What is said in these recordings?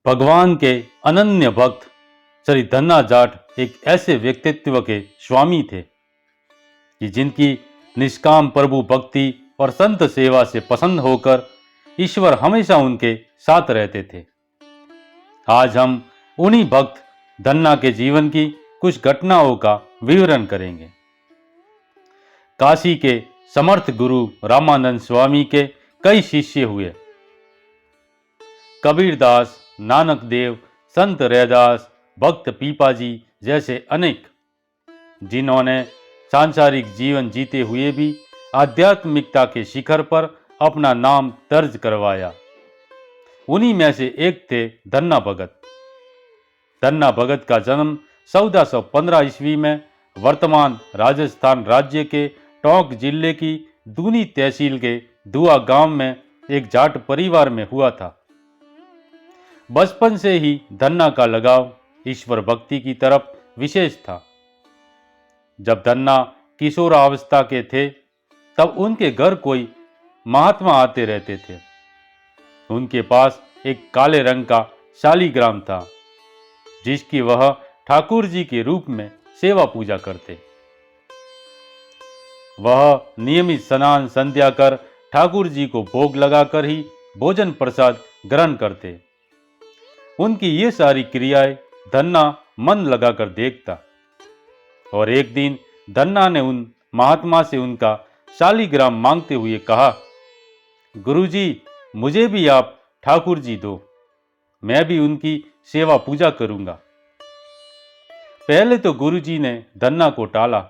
भगवान के अनन्य भक्त श्री धन्ना जाट एक ऐसे व्यक्तित्व के स्वामी थे कि जिनकी निष्काम प्रभु भक्ति और संत सेवा से पसंद होकर ईश्वर हमेशा उनके साथ रहते थे। आज हम उन्हीं भक्त धन्ना के जीवन की कुछ घटनाओं का विवरण करेंगे। काशी के समर्थ गुरु रामानंद स्वामी के कई शिष्य हुए। कबीरदास, नानक देव, संत रैदास, भक्त पीपाजी जैसे अनेक, जिन्होंने सांसारिक जीवन जीते हुए भी आध्यात्मिकता के शिखर पर अपना नाम दर्ज करवाया। उन्हीं में से एक थे धन्ना भगत। धन्ना भगत का जन्म 1415 ईस्वी में वर्तमान राजस्थान राज्य के टोंक जिले की दूनी तहसील के दुआ गांव में एक जाट परिवार में हुआ था। बचपन से ही धन्ना का लगाव ईश्वर भक्ति की तरफ विशेष था। जब धन्ना किशोरावस्था के थे तब उनके घर कोई महात्मा आते रहते थे। उनके पास एक काले रंग का शालीग्राम था जिसकी वह ठाकुर जी के रूप में सेवा पूजा करते। वह नियमित स्नान संध्या कर ठाकुर जी को भोग लगाकर ही भोजन प्रसाद ग्रहण करते। उनकी ये सारी क्रियाएं धन्ना मन लगाकर देखता और एक दिन धन्ना ने उन महात्मा से उनका शालीग्राम मांगते हुए कहा, गुरुजी, मुझे भी आप ठाकुर जी दो, मैं भी उनकी सेवा पूजा करूंगा। पहले तो गुरुजी ने धन्ना को टाला,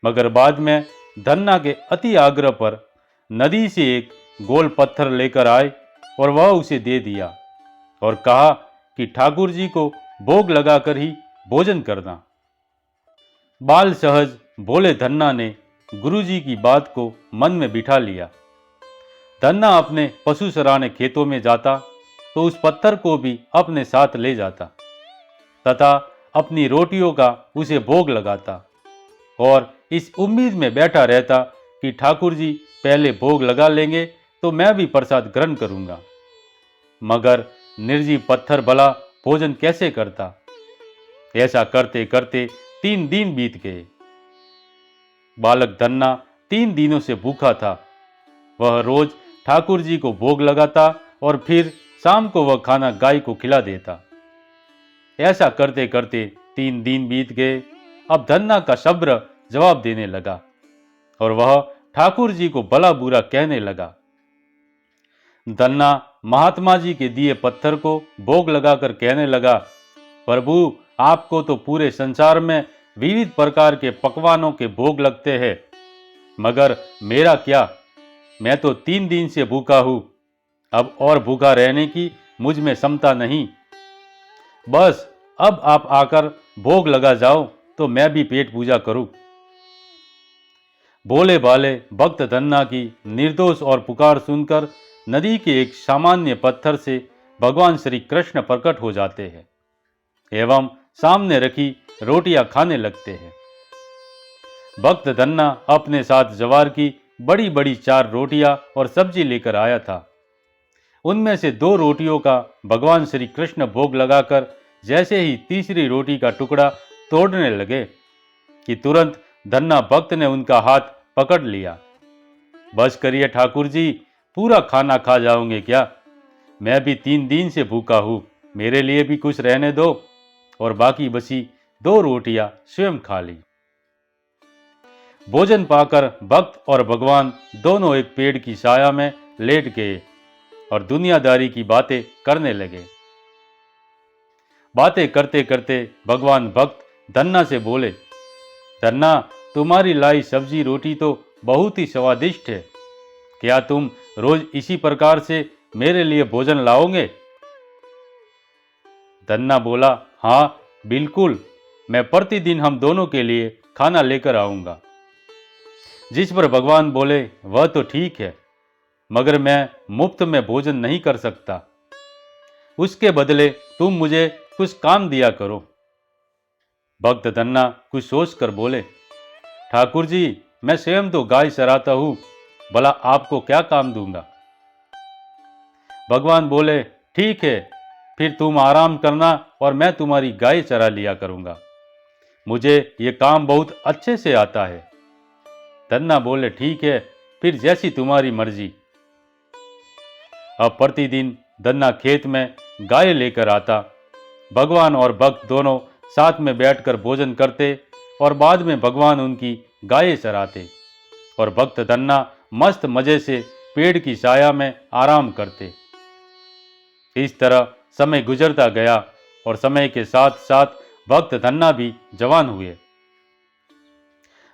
मगर बाद में धन्ना के अति आग्रह पर नदी से एक गोल पत्थर लेकर आए और वह उसे दे दिया और कहा कि ठाकुर जी को भोग लगाकर ही भोजन करना। बाल सहज भोले धन्ना ने गुरुजी की बात को मन में बिठा लिया। धन्ना अपने पशु चराने खेतों में जाता तो उस पत्थर को भी अपने साथ ले जाता तथा अपनी रोटियों का उसे भोग लगाता और इस उम्मीद में बैठा रहता कि ठाकुर जी पहले भोग लगा लेंगे तो मैं भी प्रसाद ग्रहण करूंगा। मगर निर्जीव पत्थर भला भोजन कैसे करता। ऐसा करते करते 3 दिन बीत गए। बालक धन्ना 3 दिनों से भूखा था। वह रोज ठाकुर जी को भोग लगाता और फिर शाम को वह खाना गाय को खिला देता। ऐसा करते करते 3 दिन बीत गए। अब धन्ना का सब्र जवाब देने लगा और वह ठाकुर जी को भला बुरा कहने लगा। धन्ना महात्मा जी के दिए पत्थर को भोग लगाकर कहने लगा, प्रभु, आपको तो पूरे संसार में विविध प्रकार के पकवानों के भोग लगते हैं, मगर मेरा क्या, मैं तो 3 दिन से भूखा हूं। अब और भूखा रहने की मुझ में क्षमता नहीं। बस अब आप आकर भोग लगा जाओ तो मैं भी पेट पूजा करूं। भोले भाले भक्त धन्ना की निर्दोष और पुकार सुनकर नदी के एक सामान्य पत्थर से भगवान श्री कृष्ण प्रकट हो जाते हैं एवं सामने रखी रोटियां खाने लगते हैं। भक्त धन्ना अपने साथ जवार की बड़ी बड़ी 4 रोटियां और सब्जी लेकर आया था। उनमें से 2 रोटियों का भगवान श्री कृष्ण भोग लगाकर जैसे ही तीसरी रोटी का टुकड़ा तोड़ने लगे कि तुरंत धन्ना भक्त ने उनका हाथ पकड़ लिया। बस करिए ठाकुर जी, पूरा खाना खा जाओगे क्या? मैं भी 3 दिन से भूखा हूं, मेरे लिए भी कुछ रहने दो। और बाकी बची 2 रोटियां स्वयं खा ली। भोजन पाकर भक्त और भगवान दोनों एक पेड़ की छाया में लेट गए और दुनियादारी की बातें करने लगे। बातें करते करते भगवान भक्त धन्ना से बोले, धन्ना, तुम्हारी लाई सब्जी रोटी तो बहुत ही स्वादिष्ट है। क्या तुम रोज इसी प्रकार से मेरे लिए भोजन लाओगे? धन्ना बोला, हाँ बिल्कुल, मैं प्रतिदिन हम दोनों के लिए खाना लेकर आऊंगा। जिस पर भगवान बोले, वह तो ठीक है, मगर मैं मुफ्त में भोजन नहीं कर सकता। उसके बदले तुम मुझे कुछ काम दिया करो। भक्त धन्ना कुछ सोचकर बोले, ठाकुर जी, मैं स्वयं तो गाय चराता हूं, भला आपको क्या काम दूंगा। भगवान बोले, ठीक है, फिर तुम आराम करना और मैं तुम्हारी गाय चरा लिया करूंगा। मुझे ये काम बहुत अच्छे से आता है। धन्ना बोले, ठीक है, फिर जैसी तुम्हारी मर्जी। अब प्रतिदिन धन्ना खेत में गाय लेकर आता। भगवान और भक्त दोनों साथ में बैठकर भोजन करते और बाद में भगवान उनकी गायें चराते और भक्त धन्ना मस्त मजे से पेड़ की छाया में आराम करते। इस तरह समय गुजरता गया और समय के साथ साथ भक्त धन्ना भी जवान हुए।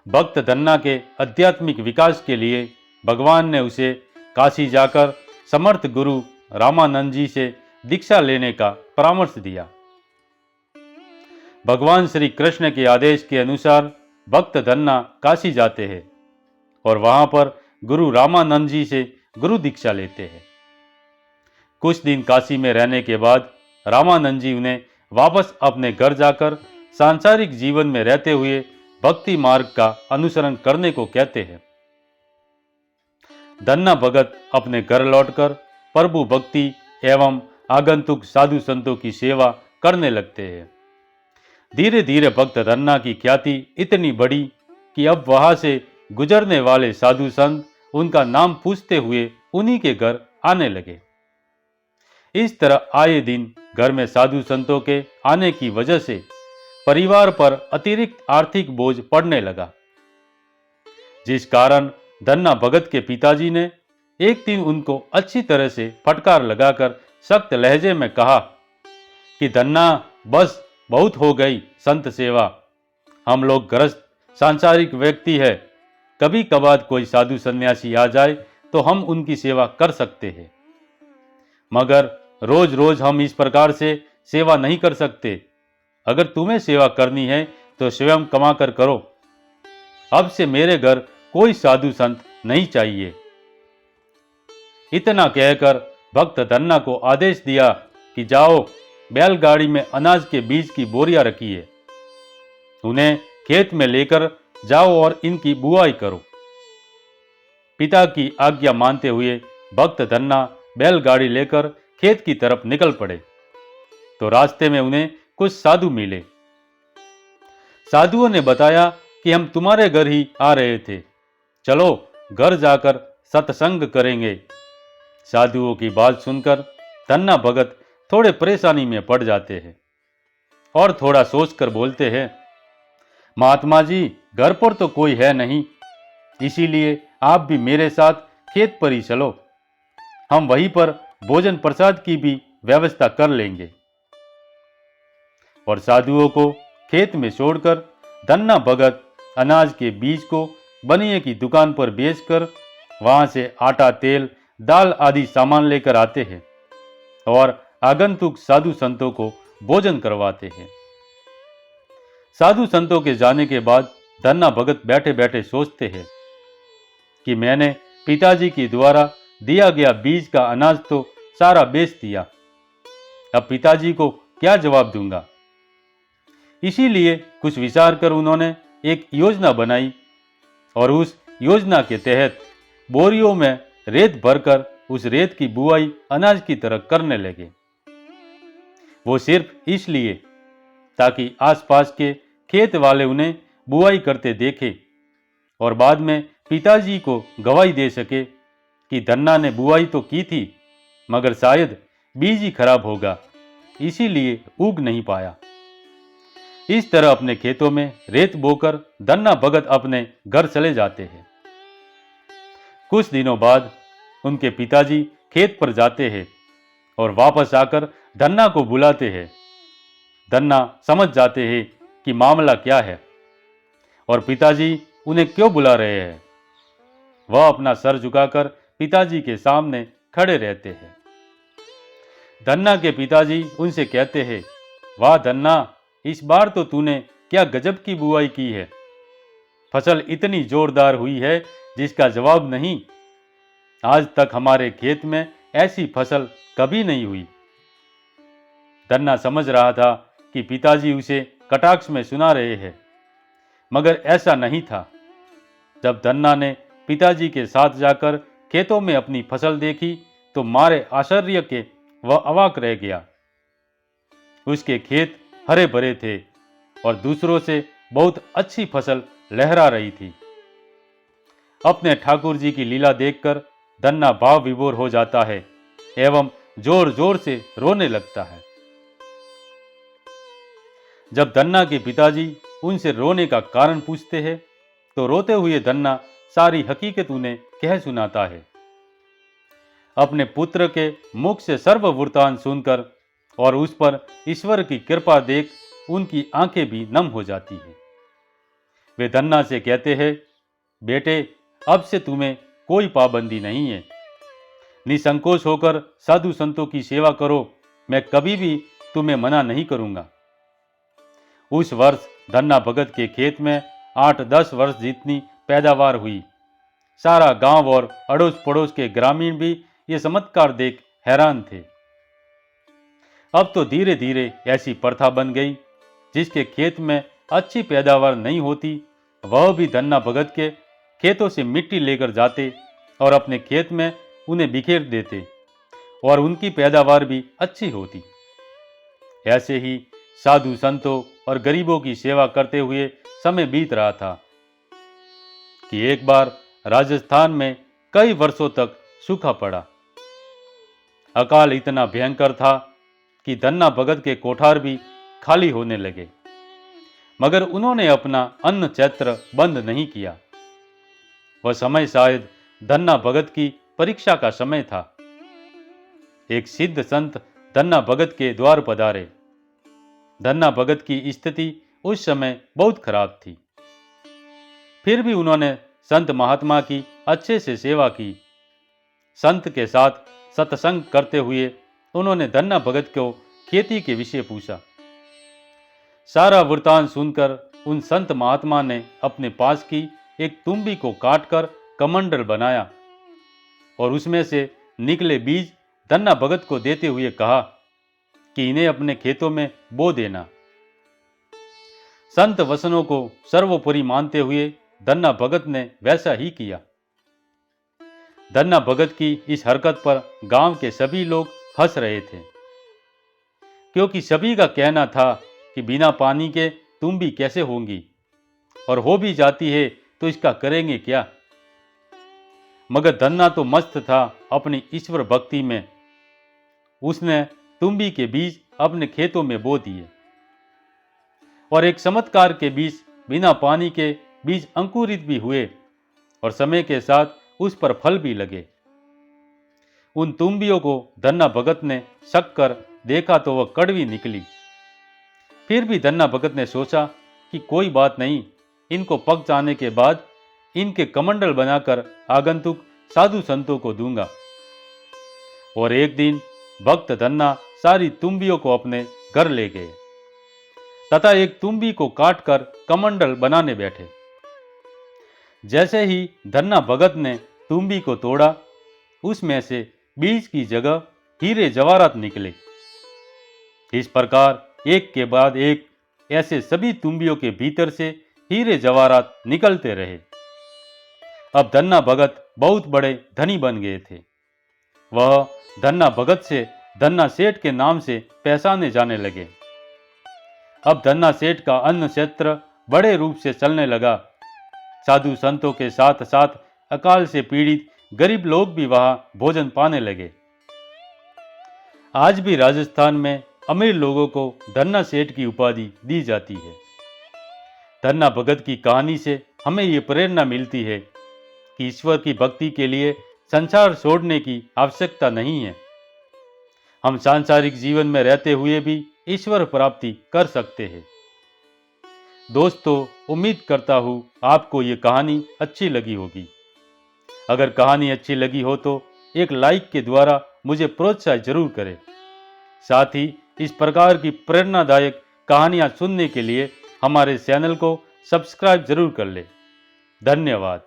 भक्त धन्ना के आध्यात्मिक विकास के लिए भगवान ने उसे काशी जाकर समर्थ गुरु रामानंद जी से दीक्षा लेने का परामर्श दिया। भगवान श्री कृष्ण के आदेश के अनुसार भक्त धन्ना काशी जाते हैं और वहां पर गुरु रामानंद जी से गुरु दीक्षा लेते हैं। कुछ दिन काशी में रहने के बाद रामानंद जी उन्हें वापस अपने घर जाकर सांसारिक जीवन में रहते हुए भक्ति मार्ग का अनुसरण करने को कहते हैं। धन्ना भगत अपने घर लौटकर प्रभु भक्ति एवं आगंतुक साधु संतों की सेवा करने लगते हैं। धीरे धीरे भक्त धन्ना की ख्याति इतनी बढ़ी कि अब वहां से गुजरने वाले साधु संत उनका नाम पूछते हुए उन्हीं के घर आने लगे। इस तरह आए दिन घर में साधु संतों के आने की वजह से परिवार पर अतिरिक्त आर्थिक बोझ पड़ने लगा, जिस कारण धन्ना भगत के पिताजी ने एक दिन उनको अच्छी तरह से फटकार लगाकर सख्त लहजे में कहा कि धन्ना, बस बहुत हो गई संत सेवा। हम लोग गृहस्थ सांसारिक व्यक्ति है, कभी कभार कोई साधु सन्यासी आ जाए तो हम उनकी सेवा कर सकते हैं, मगर रोज रोज हम इस प्रकार से सेवा नहीं कर सकते। अगर तुम्हें सेवा करनी है तो स्वयं कमा कर करो। अब से मेरे घर कोई साधु संत नहीं चाहिए। इतना कहकर भक्त धन्ना को आदेश दिया कि जाओ, बैलगाड़ी में अनाज के बीज की बोरियां रखी है, उन्हें खेत में लेकर जाओ और इनकी बुआई करो। पिता की आज्ञा मानते हुए भक्त धन्ना बैलगाड़ी लेकर खेत की तरफ निकल पड़े तो रास्ते में उन्हें कुछ साधु मिले। साधुओं ने बताया कि हम तुम्हारे घर ही आ रहे थे, चलो घर जाकर सत्संग करेंगे। साधुओं की बात सुनकर धन्ना भगत थोड़े परेशानी में पड़ जाते हैं और थोड़ा सोचकर बोलते हैं, महात्मा जी, घर पर तो कोई है नहीं, इसीलिए आप भी मेरे साथ खेत पर ही चलो, हम वहीं पर भोजन प्रसाद की भी व्यवस्था कर लेंगे। और साधुओं को खेत में छोड़कर धन्ना भगत अनाज के बीज को बनिए की दुकान पर बेचकर वहां से आटा, तेल, दाल आदि सामान लेकर आते हैं और आगंतुक साधु संतों को भोजन करवाते हैं। साधु संतों के जाने के बाद धन्ना भगत बैठे बैठे सोचते हैं कि मैंने पिताजी के द्वारा दिया गया बीज का अनाज तो सारा बेच दिया, अब पिताजी को क्या जवाब दूंगा। इसीलिए कुछ विचार कर उन्होंने एक योजना बनाई और उस योजना के तहत बोरियों में रेत भरकर उस रेत की बुआई अनाज की तरह करने लगे। वो सिर्फ इसलिए ताकि आसपास के खेत वाले उन्हें बुआई करते देखे और बाद में पिताजी को गवाही दे सके कि धन्ना ने बुआई तो की थी, मगर शायद बीज ही खराब होगा, इसीलिए उग नहीं पाया। इस तरह अपने खेतों में रेत बोकर धन्ना भगत अपने घर चले जाते हैं। कुछ दिनों बाद उनके पिताजी खेत पर जाते हैं और वापस आकर धन्ना को बुलाते हैं। धन्ना समझ जाते हैं कि मामला क्या है और पिताजी उन्हें क्यों बुला रहे हैं। वह अपना सर झुकाकर पिताजी के सामने खड़े रहते हैं। धन्ना के पिताजी उनसे कहते हैं, वाह धन्ना, इस बार तो तूने क्या गजब की बुआई की है, फसल इतनी जोरदार हुई है जिसका जवाब नहीं। आज तक हमारे खेत में ऐसी फसल कभी नहीं हुई। धन्ना समझ रहा था कि पिताजी उसे कटाक्ष में सुना रहे हैं, मगर ऐसा नहीं था। जब धन्ना ने पिताजी के साथ जाकर खेतों में अपनी फसल देखी तो मारे आश्चर्य के वह अवाक रह गया। उसके खेत हरे भरे थे और दूसरों से बहुत अच्छी फसल लहरा रही थी। अपने ठाकुर जी की लीला देखकर धन्ना भाव विभोर हो जाता है एवं जोर जोर से रोने लगता है। जब धन्ना के पिताजी उनसे रोने का कारण पूछते हैं तो रोते हुए धन्ना सारी हकीकत उन्हें कह सुनाता है। अपने पुत्र के मुख से सर्व वृत्तांत सुनकर और उस पर ईश्वर की कृपा देख उनकी आंखें भी नम हो जाती हैं। वे धन्ना से कहते हैं, बेटे, अब से तुम्हें कोई पाबंदी नहीं है। निसंकोच होकर साधु संतों की सेवा करो, मैं कभी भी तुम्हें मना नहीं करूंगा। उस वर्ष धन्ना भगत के खेत में 8-10 वर्ष जितनी पैदावार हुई। सारा गांव और अड़ोस पड़ोस के ग्रामीण भी ये चमत्कार देख हैरान थे। अब तो धीरे धीरे ऐसी प्रथा बन गई, जिसके खेत में अच्छी पैदावार नहीं होती वह भी धन्ना भगत के खेतों से मिट्टी लेकर जाते और अपने खेत में उन्हें बिखेर देते और उनकी पैदावार भी अच्छी होती। ऐसे ही साधु संतों और गरीबों की सेवा करते हुए समय बीत रहा था कि एक बार राजस्थान में कई वर्षों तक सूखा पड़ा। अकाल इतना भयंकर था कि धन्ना भगत के कोठार भी खाली होने लगे, मगर उन्होंने अपना अन्न क्षेत्र बंद नहीं किया। वह समय शायद धन्ना भगत की परीक्षा का समय था। एक सिद्ध संत धन्ना भगत के द्वार पधारे। धन्ना भगत की स्थिति उस समय बहुत खराब थी, फिर भी उन्होंने संत महात्मा की अच्छे से सेवा की। संत के साथ सत्संग करते हुए उन्होंने धन्ना भगत को खेती के विषय पूछा। सारा वृतांत सुनकर उन संत महात्मा ने अपने पास की एक तुम्बी को काटकर कमंडल बनाया और उसमें से निकले बीज धन्ना भगत को देते हुए कहा कि इन्हें अपने खेतों में बो देना। संत वचनों को सर्वोपरि मानते हुए धन्ना भगत ने वैसा ही किया। धन्ना भगत की इस हरकत पर गांव के सभी लोग हंस रहे थे, क्योंकि सभी का कहना था कि बिना पानी के तुम्बी कैसे होंगी, और हो भी जाती है तो इसका करेंगे क्या। मगर धन्ना तो मस्त था अपनी ईश्वर भक्ति में। उसने तुम्बी के बीज अपने खेतों में बो दिए और एक चमत्कार के बीज बिना पानी के बीज अंकुरित भी हुए और समय के साथ उस पर फल भी लगे। उन तुम्बियों को धन्ना भगत ने शक कर देखा तो वह कड़वी निकली। फिर भी धन्ना भगत ने सोचा कि कोई बात नहीं, इनको पक जाने के बाद इनके कमंडल बनाकर आगंतुक साधु संतों को दूंगा। और एक दिन भक्त धन्ना सारी तुम्बियों को अपने घर ले गए तथा एक तुम्बी को काटकर कमंडल बनाने बैठे। जैसे ही धन्ना भगत ने तुम्बी को तोड़ा, उसमें से बीज की जगह हीरे जवाहरात निकले। इस प्रकार एक के बाद एक ऐसे सभी तुम्बियों के भीतर से हीरे जवाहरात निकलते रहे। अब धन्ना भगत बहुत बड़े धनी बन गए थे। वह धन्ना भगत से धन्ना सेठ के नाम से पहचाने जाने लगे। अब धन्ना सेठ का अन्न क्षेत्र बड़े रूप से चलने लगा। साधु संतों के साथ साथ अकाल से पीड़ित गरीब लोग भी वहां भोजन पाने लगे। आज भी राजस्थान में अमीर लोगों को धन्ना सेठ की उपाधि दी जाती है। धन्ना भगत की कहानी से हमें ये प्रेरणा मिलती है कि ईश्वर की भक्ति के लिए संसार छोड़ने की आवश्यकता नहीं है। हम सांसारिक जीवन में रहते हुए भी ईश्वर प्राप्ति कर सकते हैं। दोस्तों, उम्मीद करता हूँ आपको ये कहानी अच्छी लगी होगी। अगर कहानी अच्छी लगी हो तो एक लाइक के द्वारा मुझे प्रोत्साहित जरूर करें। साथ ही इस प्रकार की प्रेरणादायक कहानियाँ सुनने के लिए हमारे चैनल को सब्सक्राइब जरूर कर लें। धन्यवाद।